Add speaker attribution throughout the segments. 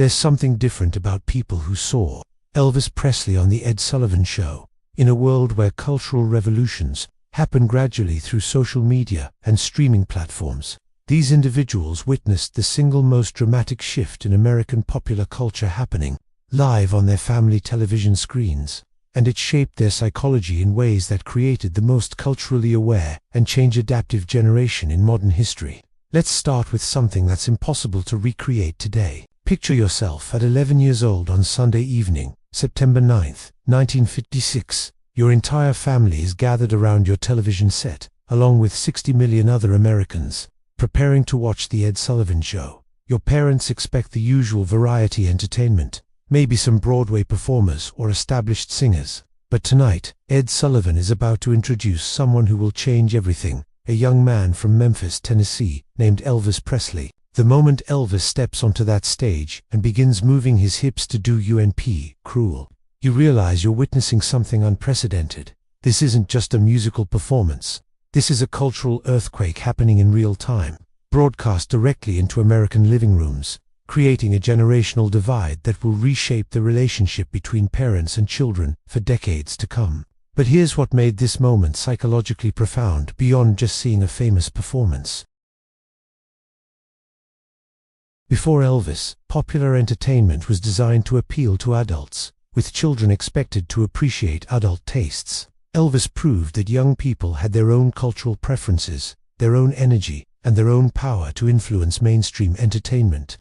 Speaker 1: There's something different about people who saw Elvis Presley on the Ed Sullivan Show. In a world where cultural revolutions happen gradually through social media and streaming platforms, these individuals witnessed the single most dramatic shift in American popular culture happening live on their family television screens, and it shaped their psychology in ways that created the most culturally aware and change-adaptive generation in modern history. Let's start with something that's impossible to recreate today. Picture yourself at 11 years old on Sunday evening, September 9th, 1956. Your entire family is gathered around your television set, along with 60 million other Americans, preparing to watch the Ed Sullivan Show. Your parents expect the usual variety entertainment, maybe some Broadway performers or established singers. But tonight, Ed Sullivan is about to introduce someone who will change everything, a young man from Memphis, Tennessee, named Elvis Presley. The moment Elvis steps onto that stage and begins moving his hips to do UNP, cruel, you realize you're witnessing something unprecedented. This isn't just a musical performance. This is a cultural earthquake happening in real time, broadcast directly into American living rooms, creating a generational divide that will reshape the relationship between parents and children for decades to come. But here's what made this moment psychologically profound beyond just seeing a famous performance. Before Elvis, popular entertainment was designed to appeal to adults, with children expected to appreciate adult tastes. Elvis proved that young people had their own cultural preferences, their own energy, and their own power to influence mainstream entertainment.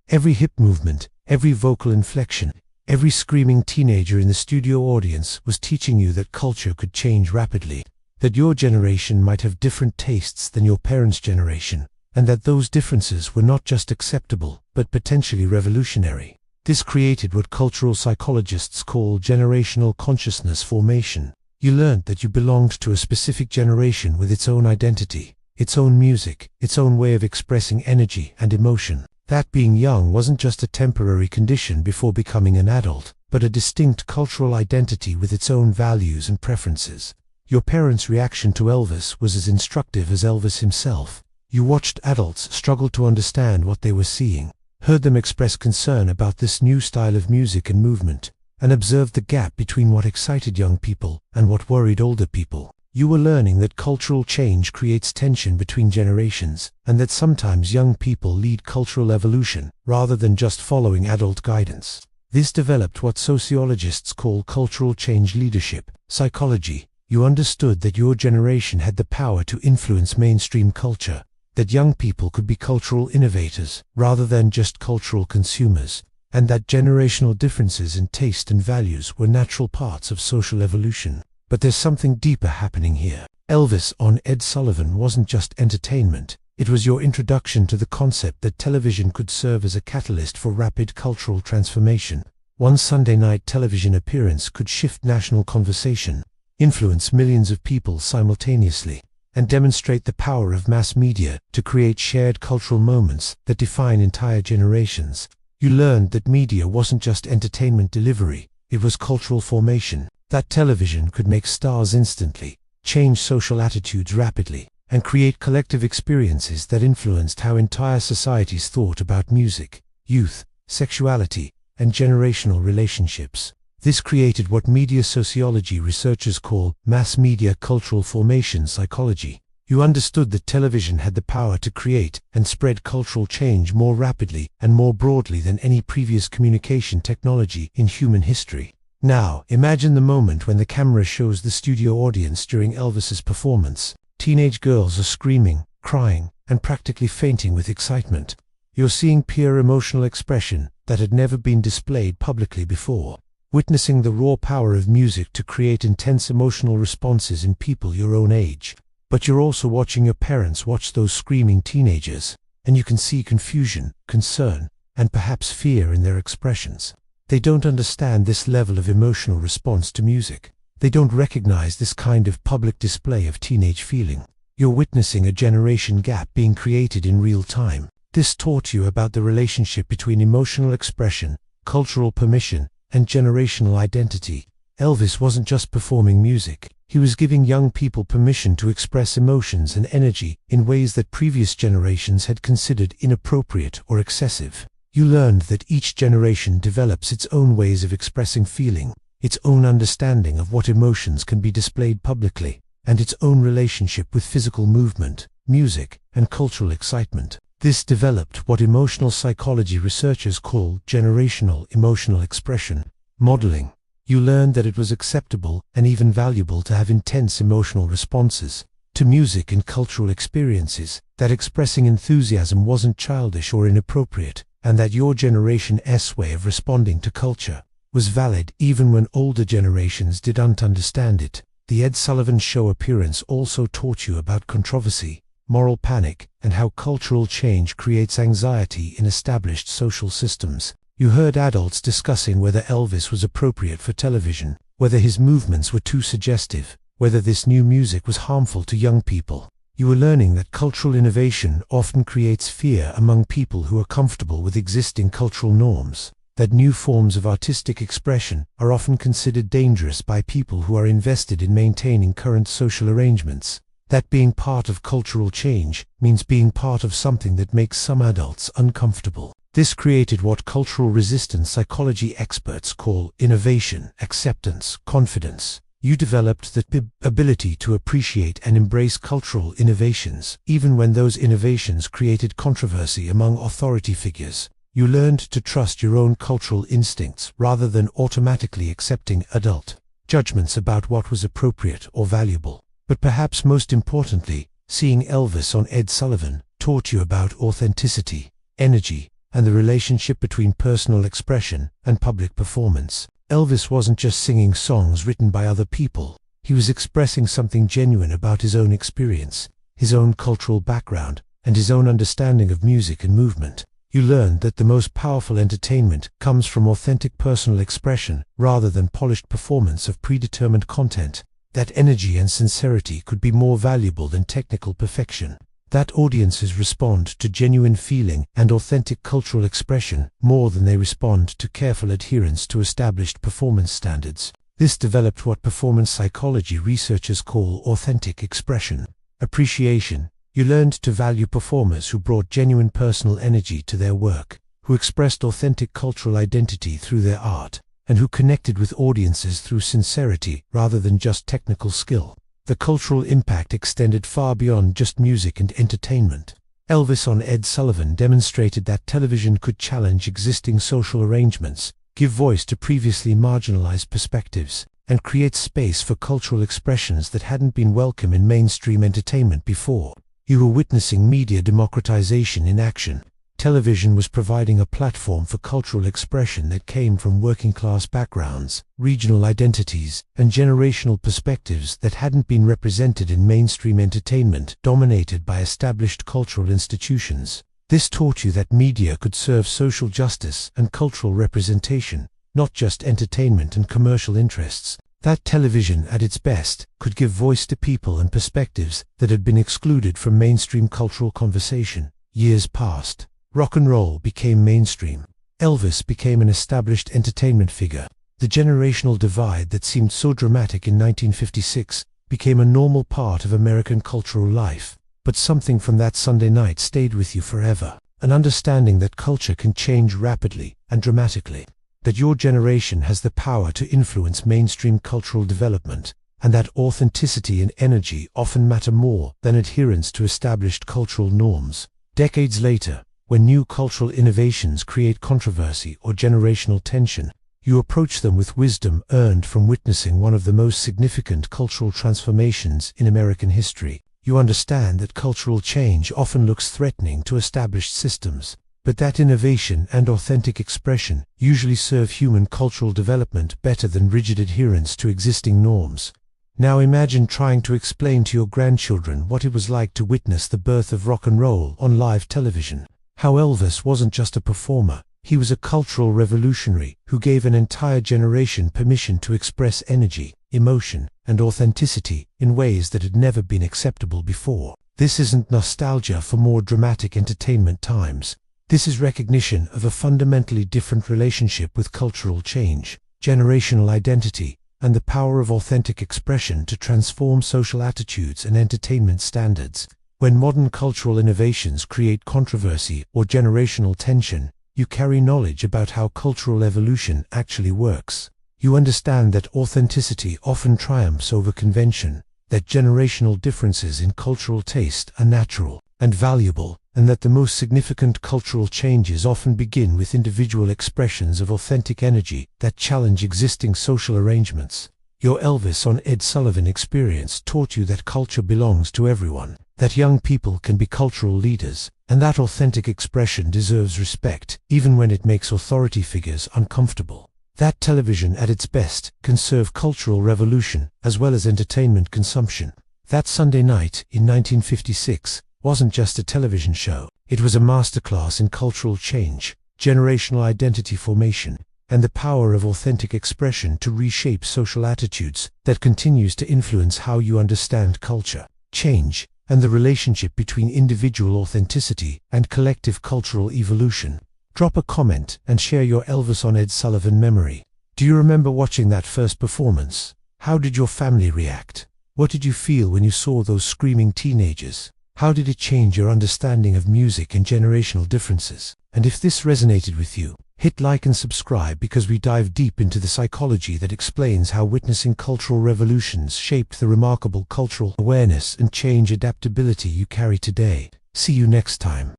Speaker 1: Every hip movement, every vocal inflection, every screaming teenager in the studio audience was teaching you that culture could change rapidly, that your generation might have different tastes than your parents' generation, and that those differences were not just acceptable, but potentially revolutionary. This created what cultural psychologists call generational consciousness formation. You learned that you belonged to a specific generation with its own identity, its own music, its own way of expressing energy and emotion. That being young wasn't just a temporary condition before becoming an adult, but a distinct cultural identity with its own values and preferences. Your parents' reaction to Elvis was as instructive as Elvis himself. You watched adults struggle to understand what they were seeing, heard them express concern about this new style of music and movement, and observed the gap between what excited young people and what worried older people. You were learning that cultural change creates tension between generations, and that sometimes young people lead cultural evolution rather than just following adult guidance. This developed what sociologists call cultural change leadership psychology. You understood that your generation had the power to influence mainstream culture, that young people could be cultural innovators rather than just cultural consumers, and that generational differences in taste and values were natural parts of social evolution. But there's something deeper happening here. Elvis on Ed Sullivan wasn't just entertainment, it was your introduction to the concept that television could serve as a catalyst for rapid cultural transformation. One Sunday night television appearance could shift national conversation, influence millions of people simultaneously, and demonstrate the power of mass media to create shared cultural moments that define entire generations. You learned that media wasn't just entertainment delivery, it was cultural formation, that television could make stars instantly, change social attitudes rapidly, and create collective experiences that influenced how entire societies thought about music, youth, sexuality, and generational relationships. This created what media sociology researchers call mass media cultural formation psychology. You understood that television had the power to create and spread cultural change more rapidly and more broadly than any previous communication technology in human history. Now, imagine the moment when the camera shows the studio audience during Elvis's performance. Teenage girls are screaming, crying, and practically fainting with excitement. You're seeing pure emotional expression that had never been displayed publicly before, witnessing the raw power of music to create intense emotional responses in people your own age. But you're also watching your parents watch those screaming teenagers, and you can see confusion, concern, and perhaps fear in their expressions. They don't understand this level of emotional response to music. They don't recognize this kind of public display of teenage feeling. You're witnessing a generation gap being created in real time. This taught you about the relationship between emotional expression, cultural permission, and generational identity. Elvis wasn't just performing music, He was giving young people permission to express emotions and energy in ways that previous generations had considered inappropriate or excessive. You learned that each generation develops its own ways of expressing feeling, its own understanding of what emotions can be displayed publicly, and its own relationship with physical movement, music, and cultural excitement. This developed what emotional psychology researchers call generational emotional expression modeling. You learned that it was acceptable and even valuable to have intense emotional responses to music and cultural experiences, that expressing enthusiasm wasn't childish or inappropriate, and that your generation's way of responding to culture was valid even when older generations didn't understand it. The Ed Sullivan Show appearance also taught you about controversy, moral panic, and how cultural change creates anxiety in established social systems. You heard adults discussing whether Elvis was appropriate for television, whether his movements were too suggestive, whether this new music was harmful to young people. You were learning that cultural innovation often creates fear among people who are comfortable with existing cultural norms, that new forms of artistic expression are often considered dangerous by people who are invested in maintaining current social arrangements, that being part of cultural change means being part of something that makes some adults uncomfortable. This created what cultural resistance psychology experts call innovation, acceptance, confidence. You developed the ability to appreciate and embrace cultural innovations, even when those innovations created controversy among authority figures. You learned to trust your own cultural instincts rather than automatically accepting adult judgments about what was appropriate or valuable. But perhaps most importantly, seeing Elvis on Ed Sullivan taught you about authenticity, energy, and the relationship between personal expression and public performance. Elvis wasn't just singing songs written by other people. He was expressing something genuine about his own experience, his own cultural background, and his own understanding of music and movement. You learned that the most powerful entertainment comes from authentic personal expression rather than polished performance of predetermined content, that energy and sincerity could be more valuable than technical perfection, that audiences respond to genuine feeling and authentic cultural expression more than they respond to careful adherence to established performance standards. This developed what performance psychology researchers call authentic expression appreciation. You learned to value performers who brought genuine personal energy to their work, who expressed authentic cultural identity through their art, and who connected with audiences through sincerity rather than just technical skill. The cultural impact extended far beyond just music and entertainment. Elvis on Ed Sullivan demonstrated that television could challenge existing social arrangements, give voice to previously marginalized perspectives, and create space for cultural expressions that hadn't been welcome in mainstream entertainment before. You were witnessing media democratization in action. Television was providing a platform for cultural expression that came from working-class backgrounds, regional identities, and generational perspectives that hadn't been represented in mainstream entertainment dominated by established cultural institutions. This taught you that media could serve social justice and cultural representation, not just entertainment and commercial interests. That television, at its best, could give voice to people and perspectives that had been excluded from mainstream cultural conversation. Years passed. Rock and roll became mainstream. Elvis became an established entertainment figure. The generational divide that seemed so dramatic in 1956 became a normal part of American cultural life. But something from that Sunday night stayed with you forever. An understanding that culture can change rapidly and dramatically. That your generation has the power to influence mainstream cultural development, and that authenticity and energy often matter more than adherence to established cultural norms. Decades later, when new cultural innovations create controversy or generational tension, you approach them with wisdom earned from witnessing one of the most significant cultural transformations in American history. You understand that cultural change often looks threatening to established systems, but that innovation and authentic expression usually serve human cultural development better than rigid adherence to existing norms. Now imagine trying to explain to your grandchildren what it was like to witness the birth of rock and roll on live television. How Elvis wasn't just a performer, he was a cultural revolutionary who gave an entire generation permission to express energy, emotion, and authenticity in ways that had never been acceptable before. This isn't nostalgia for more dramatic entertainment times. This is recognition of a fundamentally different relationship with cultural change, generational identity, and the power of authentic expression to transform social attitudes and entertainment standards. When modern cultural innovations create controversy or generational tension, you carry knowledge about how cultural evolution actually works. You understand that authenticity often triumphs over convention, that generational differences in cultural taste are natural and valuable, and that the most significant cultural changes often begin with individual expressions of authentic energy that challenge existing social arrangements. Your Elvis on Ed Sullivan experience taught you that culture belongs to everyone, that young people can be cultural leaders, and that authentic expression deserves respect, even when it makes authority figures uncomfortable. That television at its best can serve cultural revolution as well as entertainment consumption. That Sunday night in 1956 wasn't just a television show, it was a masterclass in cultural change, generational identity formation, and the power of authentic expression to reshape social attitudes that continues to influence how you understand culture, change, and the relationship between individual authenticity and collective cultural evolution. Drop a comment and share your Elvis on Ed Sullivan memory. Do you remember watching that first performance? How did your family react? What did you feel when you saw those screaming teenagers? How did it change your understanding of music and generational differences? And if this resonated with you, hit like and subscribe, because we dive deep into the psychology that explains how witnessing cultural revolutions shaped the remarkable cultural awareness and change adaptability you carry today. See you next time.